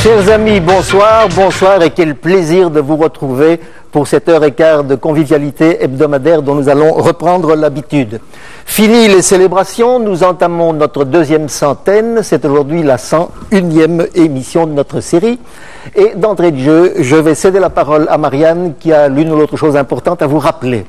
Chers amis, bonsoir, bonsoir et quel plaisir de vous retrouver pour cette heure et quart de convivialité hebdomadaire dont nous allons reprendre l'habitude. Fini les célébrations, nous entamons notre deuxième centaine, c'est aujourd'hui la 101e émission de notre série. Et d'entrée de jeu, je vais céder la parole à Marianne qui a l'une ou l'autre chose importante à vous rappeler.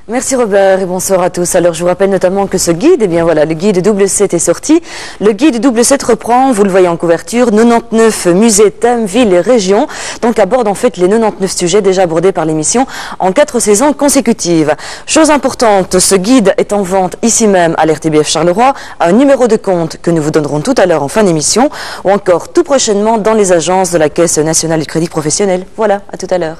Merci Robert et bonsoir à tous. Alors je vous rappelle notamment que ce guide, eh bien voilà, le guide double 7 est sorti. Le guide double 7 reprend, vous le voyez en couverture, 99 musées, thèmes, villes et régions. Donc aborde en fait les 99 sujets déjà abordés par l'émission en 4 saisons consécutives. Chose importante, ce guide est en vente ici même à l'RTBF Charleroi, un numéro de compte que nous vous donnerons tout à l'heure en fin d'émission ou encore tout prochainement dans les agences de la Caisse nationale du crédit professionnel. Voilà, à tout à l'heure.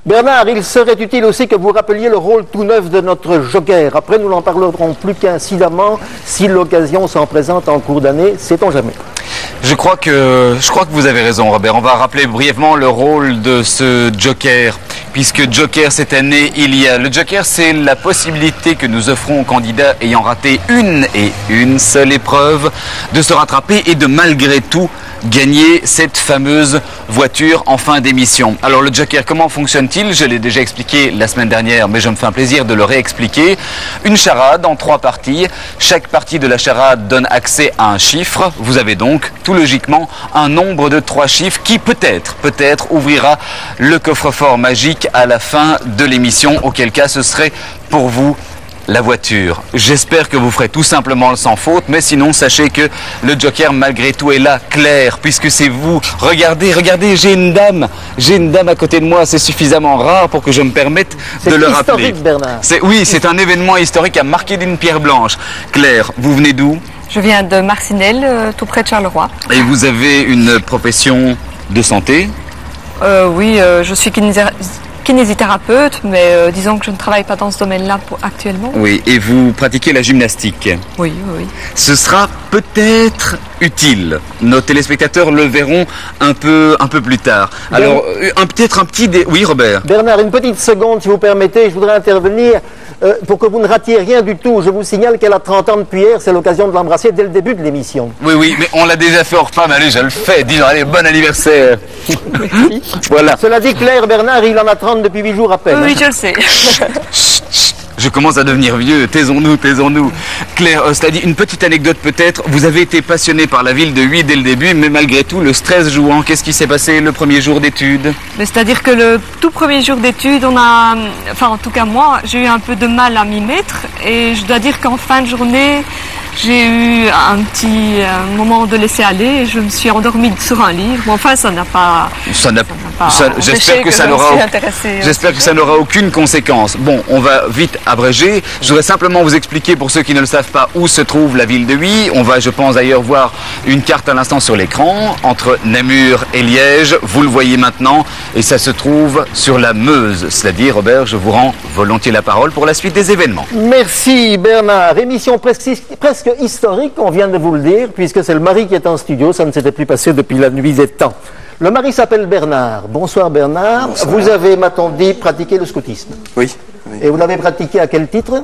Bernard, il serait utile aussi que vous rappeliez le rôle tout neuf de notre joker. Après, nous n'en parlerons plus qu'incidemment si l'occasion s'en présente en cours d'année, sait-on jamais. Je crois que vous avez raison, Robert. On va rappeler brièvement le rôle de ce joker. Puisque joker, cette année, le joker, c'est la possibilité que nous offrons aux candidats ayant raté une seule épreuve de se rattraper et de malgré tout gagner cette fameuse voiture en fin d'émission. Alors le joker, comment fonctionne-t-il? Je l'ai déjà expliqué la semaine dernière, mais je me fais un plaisir de le réexpliquer. Une charade en 3 parties. Chaque partie de la charade donne accès à un chiffre. Vous avez donc, tout logiquement, un nombre de 3 chiffres qui peut-être ouvrira le coffre-fort magique à la fin de l'émission, auquel cas ce serait pour vous la voiture. J'espère que vous ferez tout simplement le sans faute, mais sinon sachez que le joker malgré tout est là, Claire, puisque c'est vous. Regardez, j'ai une dame à côté de moi, c'est suffisamment rare pour que je me permette de le rappeler. C'est historique, Bernard. Oui, c'est un événement historique à marquer d'une pierre blanche. Claire, vous venez d'où? Je viens de Marcinelle, tout près de Charleroi. Et vous avez une profession de santé? Oui, je suis kinésithérapeute, mais disons que je ne travaille pas dans ce domaine-là actuellement. Oui, et vous pratiquez la gymnastique? Oui. Ce sera peut-être utile. Nos téléspectateurs le verront un peu plus tard. Alors, peut-être un petit... Oui, Robert? Bernard, une petite seconde, si vous permettez, je voudrais intervenir pour que vous ne ratiez rien du tout. Je vous signale qu'elle a 30 ans depuis hier, c'est l'occasion de l'embrasser dès le début de l'émission. Oui, mais on l'a déjà fait au repas, mais allez, je le fais. Disons, allez, bon anniversaire. Voilà. Cela dit, Claire, Bernard, il en a 30 depuis 8 jours à peine. Oui, je le sais. Je commence à devenir vieux, taisons-nous. Claire, cela dit, une petite anecdote peut-être. Vous avez été passionné par la ville de Huy dès le début, mais malgré tout, le stress jouant, qu'est-ce qui s'est passé le premier jour d'études? C'est-à-dire que le tout premier jour d'études, en tout cas moi, j'ai eu un peu de mal à m'y mettre. Et je dois dire qu'en fin de journée, j'ai eu un petit moment de laisser aller et je me suis endormie sur un livre. Mais enfin, ça n'a pas... J'espère que ça n'aura aucune conséquence. Bon, on va vite abréger. Je voudrais simplement vous expliquer, pour ceux qui ne le savent pas, où se trouve la ville de Huy. On va, je pense, d'ailleurs voir une carte à l'instant sur l'écran, entre Namur et Liège. Vous le voyez maintenant, et ça se trouve sur la Meuse. Cela dit, Robert, je vous rends volontiers la parole pour la suite des événements. Merci Bernard. Émission presque historique, on vient de vous le dire, puisque c'est le mari qui est en studio. Ça ne s'était plus passé depuis la nuit des temps. Le mari s'appelle Bernard. Bonsoir Bernard. Bonsoir. Vous avez, m'a-t-on dit, pratiqué le scoutisme? Oui. Et vous l'avez pratiqué à quel titre?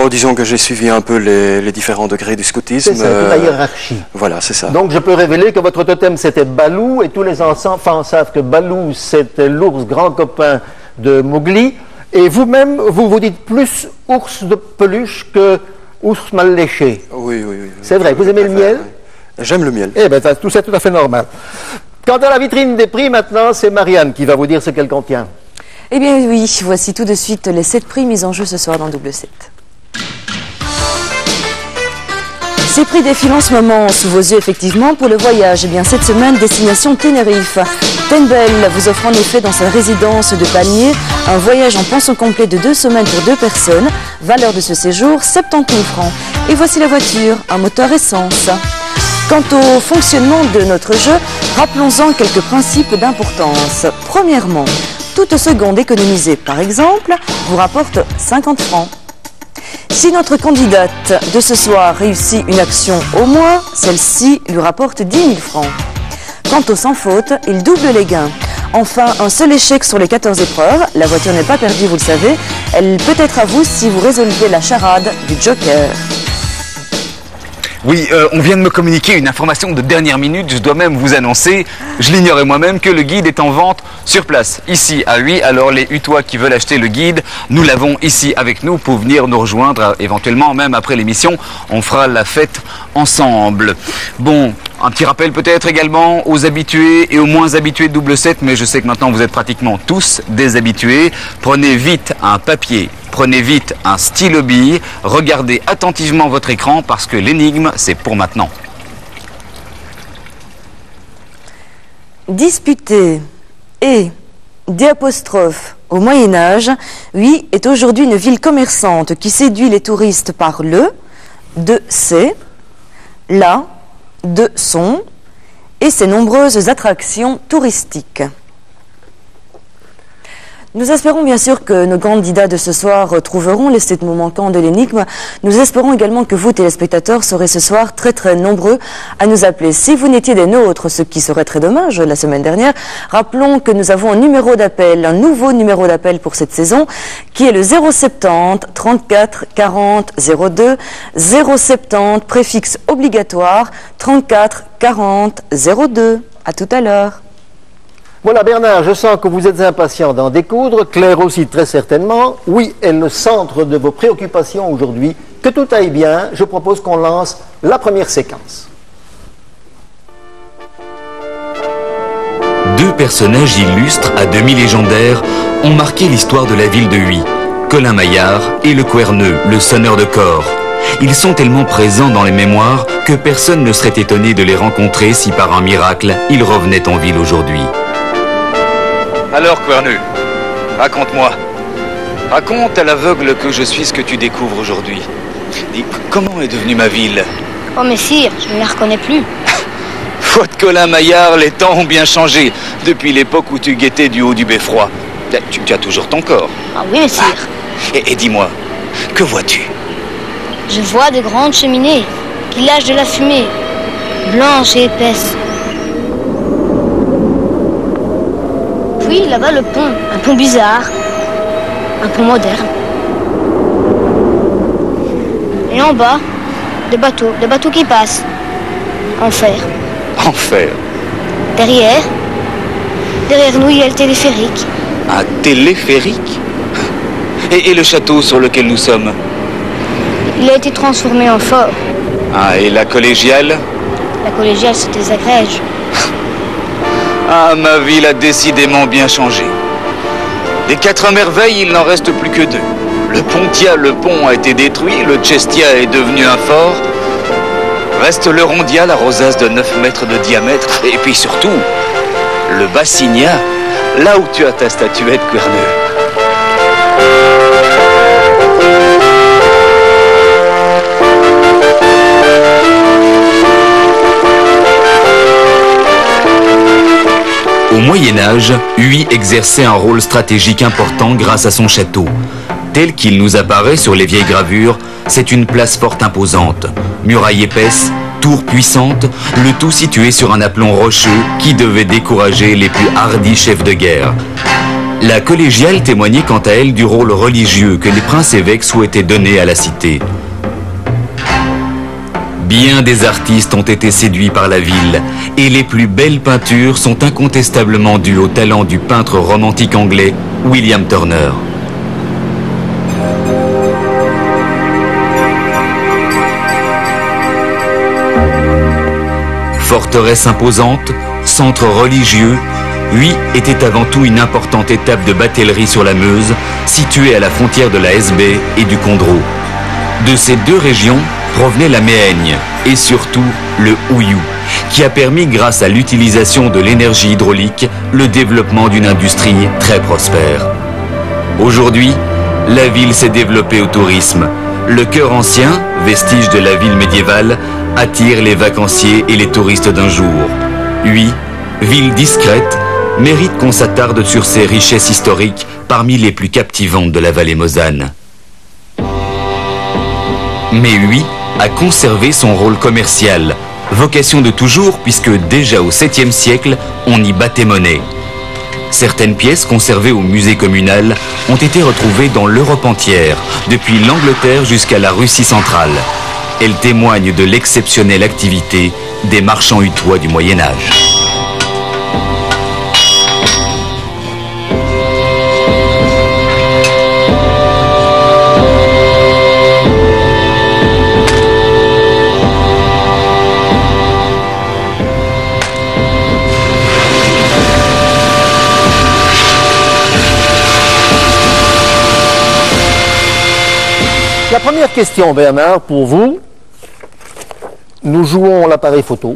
Disons que j'ai suivi un peu les différents degrés du scoutisme. C'est ça, toute la hiérarchie. Voilà, c'est ça. Donc je peux révéler que votre totem c'était Balou, et tous les enfants savent que Balou c'était l'ours grand copain de Mowgli. Et vous-même, vous dites plus ours de peluche que ours mal léché. Oui. C'est vrai, vous aimez le miel? J'aime le miel. Eh bien, tout ça tout à fait normal. Quant à la vitrine des prix, maintenant, c'est Marianne qui va vous dire ce qu'elle contient. Eh bien oui, voici tout de suite les 7 prix mis en jeu ce soir dans Double 7. Ces prix défilent en ce moment sous vos yeux effectivement pour le voyage. Eh bien cette semaine, destination Tenerife. Tenbel vous offre en effet dans sa résidence de Panier un voyage en pension complet de 2 semaines pour 2 personnes. Valeur de ce séjour, 70 000 francs. Et voici la voiture, un moteur essence. Quant au fonctionnement de notre jeu, rappelons-en quelques principes d'importance. Premièrement, toute seconde économisée par exemple vous rapporte 50 francs. Si notre candidate de ce soir réussit une action au moins, celle-ci lui rapporte 10 000 francs. Quant au sans faute, il double les gains. Enfin, un seul échec sur les 14 épreuves. La voiture n'est pas perdue, vous le savez. Elle peut être à vous si vous résolvez la charade du joker. Oui, on vient de me communiquer une information de dernière minute. Je dois même vous annoncer, je l'ignorais moi-même, que le guide est en vente sur place, ici à Huy. Alors les Hutois qui veulent acheter le guide, nous l'avons ici avec nous pour venir nous rejoindre. Éventuellement, même après l'émission, on fera la fête ensemble. Bon, un petit rappel peut-être également aux habitués et aux moins habitués de double 7, mais je sais que maintenant vous êtes pratiquement tous des habitués. Prenez vite un papier. Prenez vite un stylo bille, regardez attentivement votre écran parce que l'énigme, c'est pour maintenant. Disputé et d'apostrophe au Moyen-Âge, Huy est aujourd'hui une ville commerçante qui séduit les touristes par le, de ses, la, de son et ses nombreuses attractions touristiques. Nous espérons bien sûr que nos candidats de ce soir trouveront les 7 mots manquants de l'énigme. Nous espérons également que vous, téléspectateurs, serez ce soir très nombreux à nous appeler. Si vous n'étiez des nôtres, ce qui serait très dommage la semaine dernière, rappelons que nous avons un numéro d'appel, un nouveau numéro d'appel pour cette saison, qui est le 070 34 40 02, 070 préfixe obligatoire 34 40 02. À tout à l'heure. Voilà Bernard, je sens que vous êtes impatient d'en découdre, Claire aussi très certainement. Oui, est le centre de vos préoccupations aujourd'hui. Que tout aille bien, je propose qu'on lance la première séquence. Deux personnages illustres à demi légendaires ont marqué l'histoire de la ville de Huy. Colin Maillard et le Querneux, le sonneur de cor. Ils sont tellement présents dans les mémoires que personne ne serait étonné de les rencontrer si par un miracle, ils revenaient en ville aujourd'hui. Alors, Querneux, raconte-moi. Raconte à l'aveugle que je suis ce que tu découvres aujourd'hui. Dis, comment est devenue ma ville? Oh mais sire, je ne la reconnais plus. Faute Colin Maillard, les temps ont bien changé depuis l'époque où tu guettais du haut du beffroi. Tu as toujours ton corps. Ah oui, mais sire. Et dis-moi, que vois-tu? Je vois de grandes cheminées qui lâchent de la fumée, blanche et épaisse. Puis là-bas le pont, un pont bizarre, un pont moderne. Et en bas, des bateaux qui passent, en fer. En fer? Derrière nous il y a le téléphérique. Un téléphérique? Et le château sur lequel nous sommes? Il a été transformé en fort. Ah, et la collégiale? La collégiale se désagrège. Ah, ma ville a décidément bien changé. Des 4 merveilles, il n'en reste plus que 2. Le Pontia, le pont a été détruit, le Chestia est devenu un fort. Reste le Rondia, la rosace de 9 mètres de diamètre. Et puis surtout, le Bassigna, là où tu as ta statuette, Querneux. Au Moyen-Âge, Huy exerçait un rôle stratégique important grâce à son château. Tel qu'il nous apparaît sur les vieilles gravures, c'est une place forte imposante. Murailles épaisses, tours puissantes, le tout situé sur un aplomb rocheux qui devait décourager les plus hardis chefs de guerre. La collégiale témoignait quant à elle du rôle religieux que les princes-évêques souhaitaient donner à la cité. Bien des artistes ont été séduits par la ville, et les plus belles peintures sont incontestablement dues au talent du peintre romantique anglais William Turner. Forteresse imposante, centre religieux, Huy était avant tout une importante étape de batellerie sur la Meuse, située à la frontière de la Hesbaye et du Condroux. De ces deux régions provenait la Méhaigne et surtout le houillou, qui a permis, grâce à l'utilisation de l'énergie hydraulique, le développement d'une industrie très prospère. Aujourd'hui, la ville s'est développée au tourisme. Le chœur ancien, vestige de la ville médiévale, attire les vacanciers et les touristes d'un jour. Huy, ville discrète, mérite qu'on s'attarde sur ses richesses historiques parmi les plus captivantes de la vallée mosane. Mais Huy a conservé son rôle commercial, vocation de toujours puisque déjà au 7e siècle, on y battait monnaie. Certaines pièces conservées au musée communal ont été retrouvées dans l'Europe entière, depuis l'Angleterre jusqu'à la Russie centrale. Elle témoigne de l'exceptionnelle activité des marchands hutois du Moyen-Âge. La première question, Bernard, pour vous. Nous jouons l'appareil photo.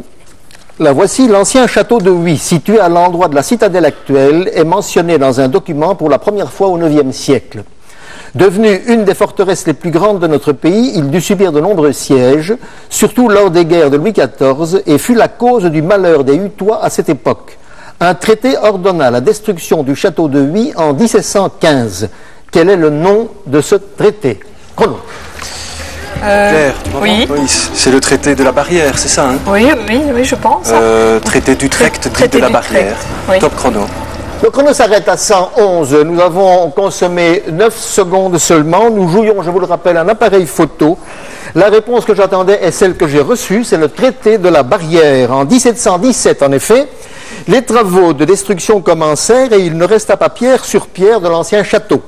La voici, l'ancien château de Huy, situé à l'endroit de la citadelle actuelle, est mentionné dans un document pour la première fois au IXe siècle. Devenu une des forteresses les plus grandes de notre pays, il dut subir de nombreux sièges, surtout lors des guerres de Louis XIV, et fut la cause du malheur des Hutois à cette époque. Un traité ordonna la destruction du château de Huy en 1715. Quel est le nom de ce traité? Chrono. Claire, tu m'entends? Oui. Oui, c'est le traité de la barrière, c'est ça, hein? Oui, je pense. Traité d'Utrecht, dit Traité de la d'Utrecht, barrière. oui. Top chrono. Le chrono s'arrête à 111. Nous avons consommé 9 secondes seulement. Nous jouions, je vous le rappelle, un appareil photo. La réponse que j'attendais est celle que j'ai reçue, c'est le traité de la barrière. En 1717, en effet, les travaux de destruction commencèrent et il ne resta pas pierre sur pierre de l'ancien château.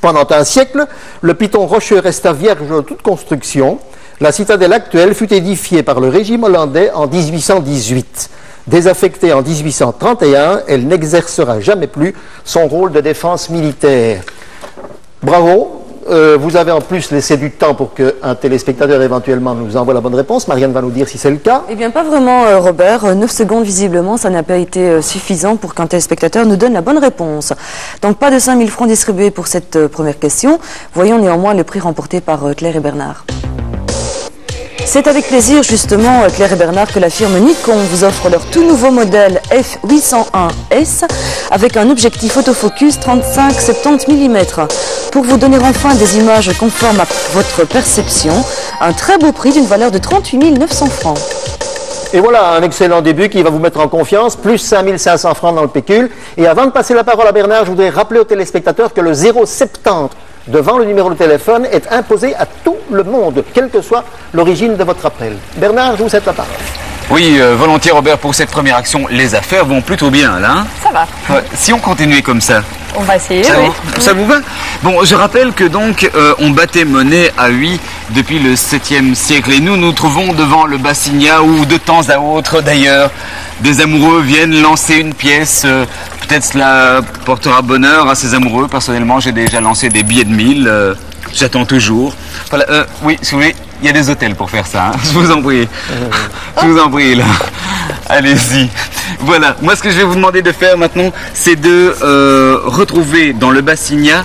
Pendant un siècle, le piton rocheux resta vierge de toute construction. La citadelle actuelle fut édifiée par le régime hollandais en 1818. Désaffectée en 1831, elle n'exercera jamais plus son rôle de défense militaire. Bravo. Vous avez en plus laissé du temps pour qu'un téléspectateur éventuellement nous envoie la bonne réponse. Marianne va nous dire si c'est le cas. Eh bien, pas vraiment, Robert. 9 secondes, visiblement, ça n'a pas été suffisant pour qu'un téléspectateur nous donne la bonne réponse. Donc, pas de 5 000 francs distribués pour cette première question. Voyons néanmoins le prix remporté par Claire et Bernard. C'est avec plaisir, justement, Claire et Bernard, que la firme Nikon vous offre leur tout nouveau modèle F801S avec un objectif autofocus 35-70 mm. Pour vous donner enfin des images conformes à votre perception, un très beau prix d'une valeur de 38 900 francs. Et voilà un excellent début qui va vous mettre en confiance, plus 5 500 francs dans le pécule. Et avant de passer la parole à Bernard, je voudrais rappeler aux téléspectateurs que le 070 devant le numéro de téléphone est imposé à tout le monde, quelle que soit l'origine de votre appel. Bernard, je vous cède la parole. Oui, volontiers Robert, pour cette première action, les affaires vont plutôt bien là. Hein? Ça va. Ouais, si on continuait comme ça. On va essayer, Ça, oui. ça vous va? Bon, je rappelle que donc on battait monnaie à Huy depuis le 7e siècle et nous nous trouvons devant le Bassignat où de temps à autre d'ailleurs des amoureux viennent lancer une pièce. Peut-être cela portera bonheur à ces amoureux. Personnellement, j'ai déjà lancé des billets de 1000. J'attends toujours. Voilà, oui, si vous voulez, il y a des hôtels pour faire ça. Hein. Je vous en prie. Je vous en prie là. Allez-y. Voilà, moi ce que je vais vous demander de faire maintenant, c'est de retrouver dans le Bassignat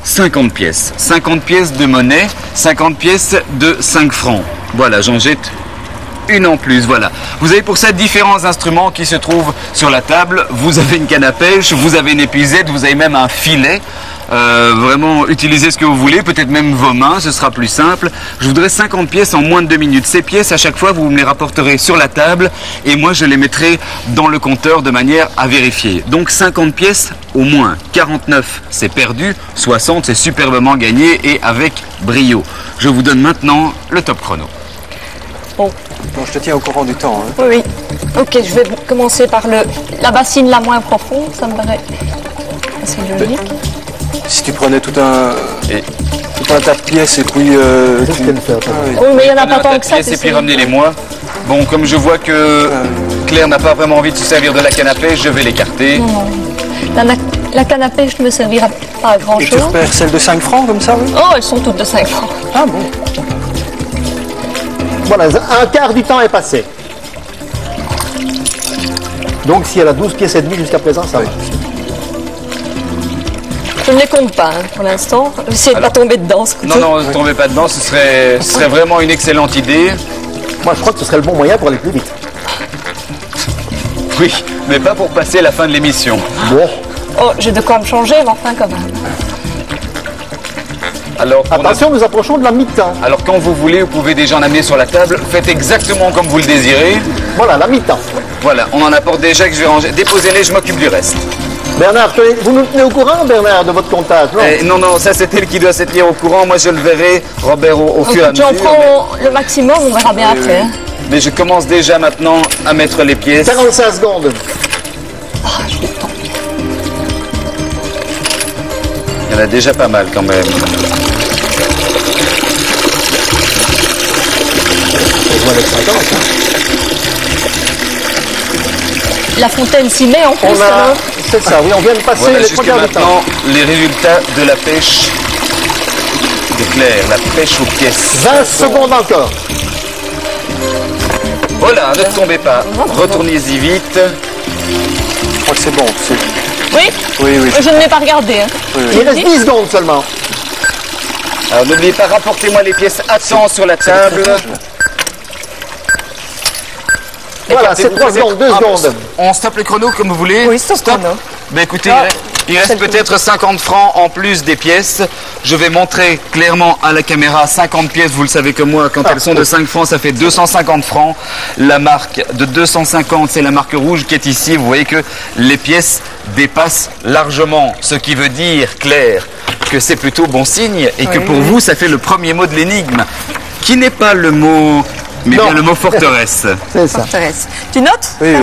50 pièces. 50 pièces de monnaie, 50 pièces de 5 francs. Voilà, j'en jette une en plus, voilà. Vous avez pour ça différents instruments qui se trouvent sur la table. Vous avez une canne à pêche, vous avez une épuisette, vous avez même un filet. Vraiment, utilisez ce que vous voulez, peut-être même vos mains, ce sera plus simple. Je voudrais 50 pièces en moins de 2 minutes. Ces pièces, à chaque fois, vous me les rapporterez sur la table et moi, je les mettrai dans le compteur de manière à vérifier. Donc 50 pièces au moins. 49, c'est perdu. 60, c'est superbement gagné et avec brio. Je vous donne maintenant le top chrono. Bon. Bon, je te tiens au courant du temps. Hein. Oui. Ok, je vais commencer par la bassine la moins profonde, ça me paraît assez logique. Si tu prenais tout un tas de pièces et puis... Oui, mais il n'y en a pas tant que ça. Et puis ramenez-les-moi. Bon, comme je vois que Claire n'a pas vraiment envie de se servir de la canne à pêche, je vais l'écarter. Non. La canne à pêche ne me servira pas à grand-chose. Et tu repères celles de 5 francs comme ça, oui? Oh, elles sont toutes de 5 francs. Ah bon? Voilà, un quart du temps est passé. Donc si elle a 12 pièces et demie jusqu'à présent, ça va. Je ne les compte pas hein, pour l'instant. J'essaie de ne pas tomber dedans. Ce Non, non, ne tombez pas dedans, ce serait vraiment une excellente idée. Moi, je crois que ce serait le bon moyen pour aller plus vite. Oui, mais pas pour passer la fin de l'émission. Bon. Oh, j'ai de quoi me changer, mais enfin quand même. Alors, attention, nous approchons de la mi-temps. Alors quand vous voulez, vous pouvez déjà en amener sur la table. Faites exactement comme vous le désirez. Voilà, la mi-temps. Voilà, on en apporte déjà que je vais ranger. Déposez-les, je m'occupe du reste. Bernard, vous nous tenez au courant, Bernard, de votre comptage, non? Non, ça c'est elle qui doit se tenir au courant. Moi je le verrai, Robert, au fur et à mesure. J'en prends le maximum, on verra bien après. Hein. Mais je commence déjà maintenant à mettre les pièces. 45 secondes. Il y en a déjà pas mal quand même. La fontaine s'y met en plus. C'est ça, oui, on vient de passer Voilà, les 3 quarts du temps. maintenant, les résultats de la pêche de Claire, la pêche aux pièces. 20 secondes encore. Voilà, ne tombez pas. Retournez-y vite. Je crois que c'est bon. Oui. Je ne l'ai pas regardé. Hein. Il reste 10 secondes seulement. Alors n'oubliez pas, rapportez-moi les pièces à temps sur la table. Voilà, c'est 3 secondes, 2 secondes. On stoppe le chrono comme vous voulez. Oui, stop chrono. Ben écoutez, il reste peut-être 50 francs en plus des pièces. Je vais montrer clairement à la caméra 50 pièces. Vous le savez comme moi, quand elles sont de 5 francs, ça fait 250 francs. La marque de 250, c'est la marque rouge qui est ici. Vous voyez que les pièces dépassent largement. Ce qui veut dire, Claire, que c'est plutôt bon signe et que pour vous, ça fait le premier mot de l'énigme, qui n'est pas le mot, mais bien le mot forteresse. C'est ça. Forteresse. Tu notes? Oui.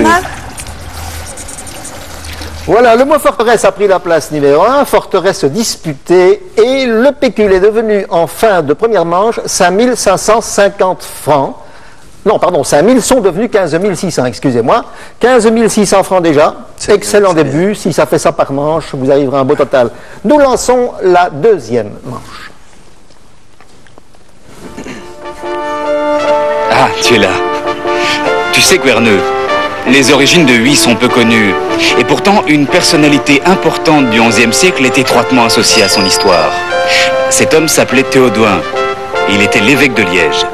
Voilà, le mot forteresse a pris la place numéro 1, forteresse disputée, et le pécule est devenu en fin de première manche 5550 francs. Non, pardon, 5000 sont devenus 15 600, excusez-moi. 15 600 francs déjà, excellent début. Si ça fait ça par manche, vous arriverez à un beau total. Nous lançons la deuxième manche. Ah, tu es là. Tu sais, Guerneux, les origines de Huy sont peu connues. Et pourtant, une personnalité importante du XIe siècle est étroitement associée à son histoire. Cet homme s'appelait Théodouin. Il était l'évêque de Liège.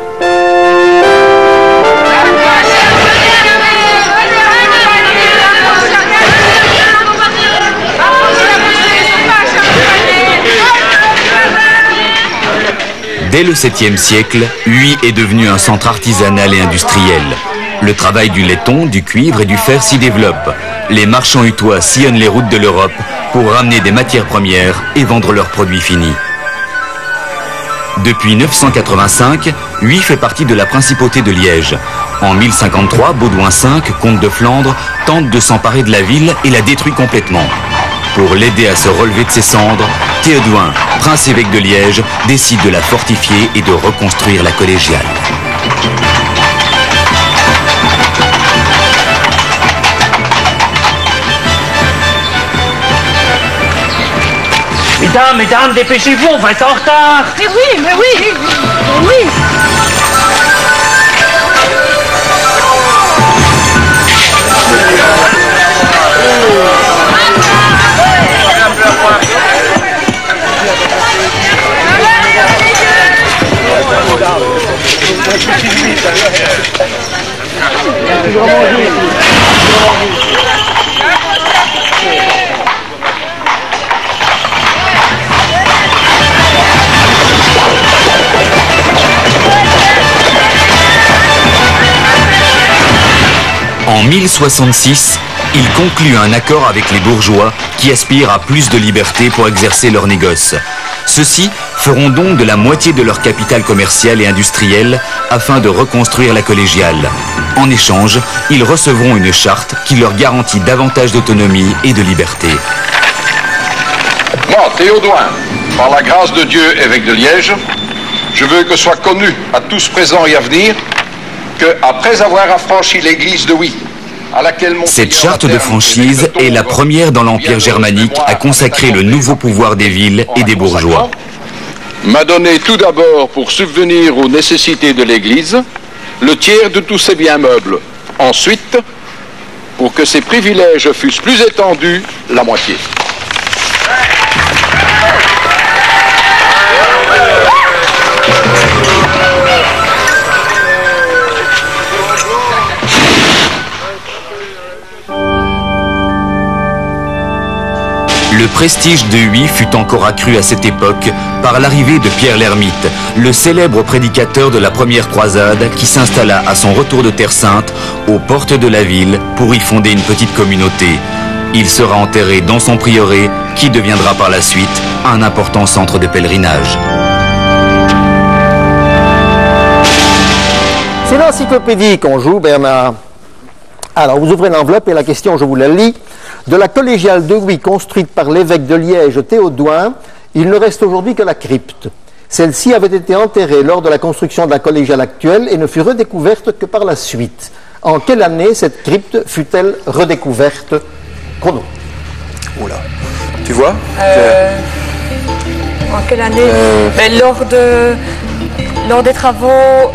Dès le 7e siècle, Huy est devenu un centre artisanal et industriel. Le travail du laiton, du cuivre et du fer s'y développe. Les marchands hutois sillonnent les routes de l'Europe pour ramener des matières premières et vendre leurs produits finis. Depuis 985, Huy fait partie de la principauté de Liège. En 1053, Baudouin V, comte de Flandre, tente de s'emparer de la ville et la détruit complètement. Pour l'aider à se relever de ses cendres, Théodouin, prince-évêque de Liège, décide de la fortifier et de reconstruire la collégiale. Mesdames, dépêchez-vous, on va être en retard. Mais oui. En 1066, il conclut un accord avec les bourgeois qui aspirent à plus de liberté pour exercer leurs négoces. Ceux-ci feront donc de la moitié de leur capital commercial et industriel afin de reconstruire la collégiale. En échange, ils recevront une charte qui leur garantit davantage d'autonomie et de liberté. Moi, Théodouin, par la grâce de Dieu, évêque de Liège, je veux que soit connu à tous présents et à venir que, après avoir affranchi l'église de Huy, à laquelle cette charte de franchise est la première dans l'Empire germanique à consacrer le nouveau pouvoir des villes et des bourgeois. M'a donné tout d'abord pour subvenir aux nécessités de l'église le tiers de tous ses biens meubles. Ensuite, pour que ses privilèges fussent plus étendus, la moitié. Le prestige de Huy fut encore accru à cette époque par l'arrivée de Pierre l'Ermite, le célèbre prédicateur de la première croisade qui s'installa à son retour de Terre Sainte aux portes de la ville pour y fonder une petite communauté. Il sera enterré dans son prieuré qui deviendra par la suite un important centre de pèlerinage. C'est l'encyclopédie qu'on joue, Bernard. Alors, vous ouvrez l'enveloppe et la question, je vous la lis. De la collégiale de Huy construite par l'évêque de Liège Théodouin, il ne reste aujourd'hui que la crypte. Celle-ci avait été enterrée lors de la construction de la collégiale actuelle et ne fut redécouverte que par la suite. En quelle année cette crypte fut-elle redécouverte? Chrono. Oula. Tu vois En quelle année? Mais lors des travaux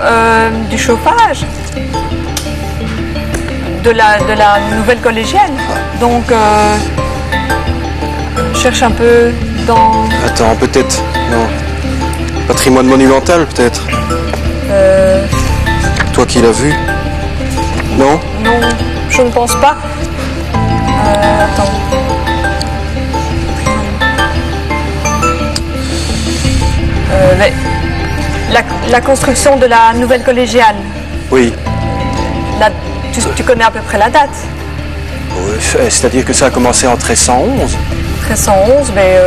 du chauffage de la nouvelle collégienne. Donc, cherche un peu dans... Attends, peut-être. Non. Patrimoine monumental, peut-être. Toi qui l'as vu? Non? Non, je ne pense pas. Attends. Mais la construction de la nouvelle collégiale. Oui. Tu connais à peu près la date? Oui, c'est-à-dire que ça a commencé en 1311. 1311, mais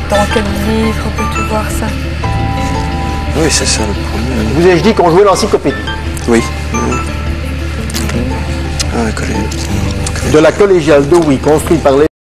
dans quel livre peux-tu voir ça? Oui, c'est ça le premier. Vous ai-je dit qu'on jouait l'encyclopédie? Oui. De la collégiale de Huy construite par les